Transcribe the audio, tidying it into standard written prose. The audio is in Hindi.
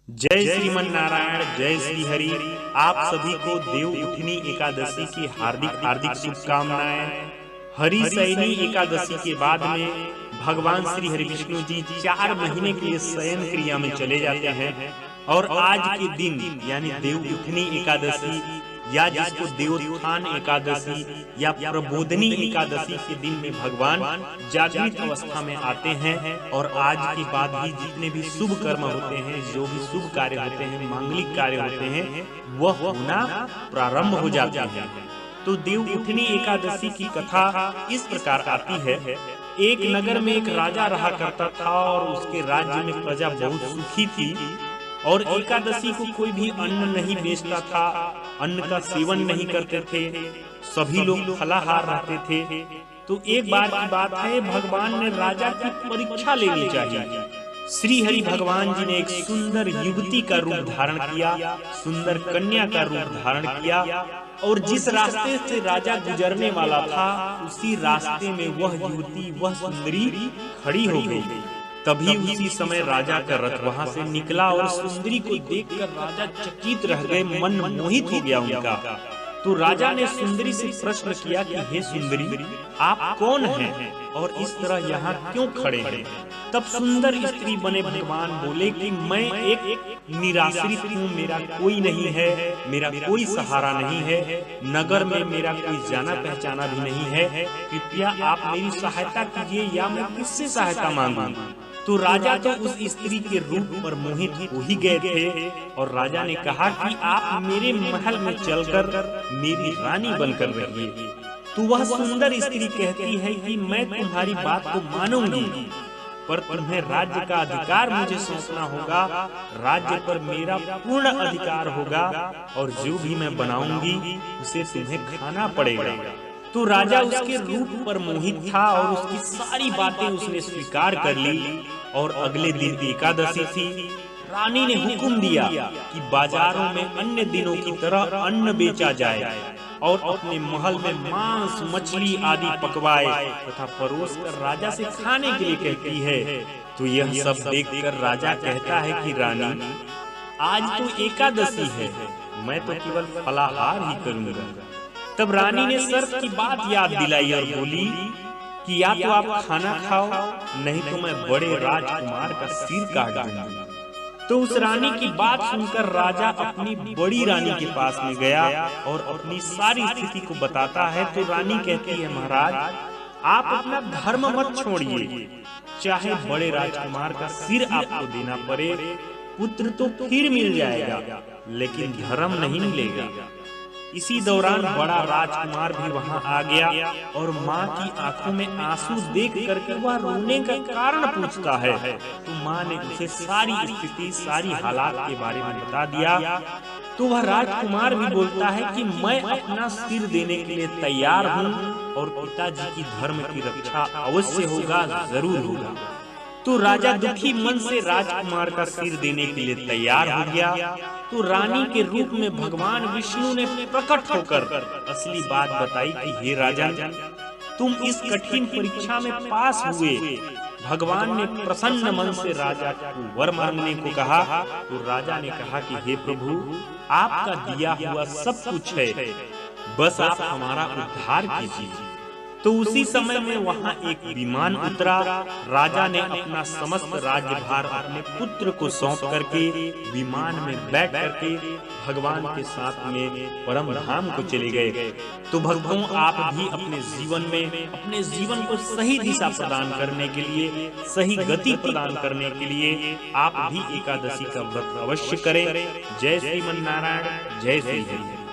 जय श्रीमन नारायण, जय श्री हरि। आप सभी को देव उठनी एकादशी की हार्दिक हार्दिक शुभकामनाएं। हरि सैनी एकादशी के बाद में भगवान श्री हरि विष्णु जी 4 महीने के लिए शयन क्रिया में चले जाते हैं और आज के दिन यानी देव उठनी एकादशी या जिसको देवोत्थान एकादशी या प्रबोधनी एकादशी के दिन में भगवान जागृत अवस्था में आते हैं और आज के बाद भी जितने भी शुभ कर्म होते हैं, जो भी शुभ कार्य होते हैं, मांगलिक कार्य होते हैं, वह होना प्रारंभ हो जाते हैं। तो देव उठनी एकादशी की कथा इस प्रकार आती है। एक नगर में एक राजा रहा करता था और उसके राज्य में प्रजा बहुत सुखी थी और एकादशी को कोई भी अन्न नहीं बेचता था, अन्न का सेवन नहीं करते थे, सभी लोग फलाहार रहते थे। तो एक बार की बात है, भगवान ने राजा की परीक्षा लेनी चाहिए। श्री हरि भगवान जी ने एक सुंदर युवती का रूप धारण किया, सुंदर कन्या का रूप धारण किया और जिस रास्ते से राजा गुजरने वाला था उसी रास्ते में वह युवती, वह सुंदरी खड़ी हो गई। तभी उसी समय राजा का रथ वहां से निकला और सुंदरी को देखकर राजा चकित रह गए, मन मोहित हो गया उनका। तो राजा ने सुंदरी से प्रश्न किया कि हे सुंदरी, आप कौन हैं और इस तरह यहाँ क्यों खड़े हैं? तब सुंदर स्त्री बने भगवान बोले कि मैं एक निराश्रित हूँ, मेरा कोई नहीं है, मेरा कोई सहारा नहीं है, नगर में मेरा कोई जाना पहचाना भी नहीं है, कृपया आप मेरी सहायता कीजिए या मैं किससे सहायता मांगूं? तो राजा तो उस स्त्री के रूप पर मोहित हो ही गए थे और राजा ने कहा कि आप मेरे महल में चलकर मेरी रानी बनकर रहिए। तो वह सुंदर स्त्री कहती है कि मैं तुम्हारी बात को मानूंगी, पर तुम्हें राज्य का अधिकार मुझे सौंपना होगा, राज्य पर मेरा पूर्ण अधिकार होगा और जो भी मैं बनाऊंगी उसे तुम्हें खाना पड़ेगा। तो राजा उसके रूप पर मोहित था और उसकी सारी बातें उसने स्वीकार कर ली। और अगले दिन एकादशी थी। रानी ने हुक्म दिया कि बाजारों में अन्य दिनों की तरह अन्न बेचा जाए और अपने महल में मांस, मछली आदि पकवाए तथा परोस कर राजा से खाने के लिए कहती है। तो यह सब देखकर राजा कहता है कि रानी, आज तो एकादशी है, मैं तो केवल फलाहार ही करूंगा। तब रानी ने शर्त की बात याद दिलाई और बोली कि या तो आप खाना खाओ, नहीं तो मैं बड़े राजकुमार का सिर काट दूंगी। तो उस रानी की बात सुनकर राजा अपनी बड़ी रानी के पास में गया और अपनी सारी स्थिति को बताता है। तो रानी कहती है, महाराज आप अपना धर्म मत छोड़िए, चाहे बड़े राजकुमार का सिर आपको देना पड़े, पुत्र तो फिर मिल जाएगा लेकिन धर्म नहीं मिलेगा। इसी दौरान बड़ा राजकुमार भी वहां आ गया और माँ की आंखों में आंसू देख करके वह रोने का कारण पूछता है। तो माँ ने उसे सारी स्थिति, सारी हालात के बारे में बता दिया। तो वह राजकुमार भी बोलता है कि मैं अपना सिर देने के लिए तैयार हूँ और पिताजी की धर्म की रक्षा अवश्य होगा, जरूर होगा। तो राजा दुखी मन से राजकुमार का सिर देने के लिए तैयार हो गया। तो रानी के रूप में भगवान विष्णु ने प्रकट होकर असली बात बताई कि हे राजन, तुम इस कठिन परीक्षा में पास हुए। भगवान ने प्रसन्न मन से राजा को वर मांगने को कहा। तो राजा ने कहा कि हे प्रभु, आपका दिया हुआ सब कुछ है, बस आप हमारा उद्धार कीजिए। तो उसी समय में वहां एक विमान उतरा। राजा ने अपना समस्त राज्यभार अपने पुत्र को सौंप करके विमान में बैठ करके भगवान के साथ में परम धाम को चले गए। तो भक्तों, आप भी अपने जीवन में अपने जीवन को सही दिशा प्रदान करने के लिए, सही गति प्रदान करने के लिए आप भी एकादशी का व्रत अवश्य करें। जय श्रीमन नारायण, जय श्री हरि।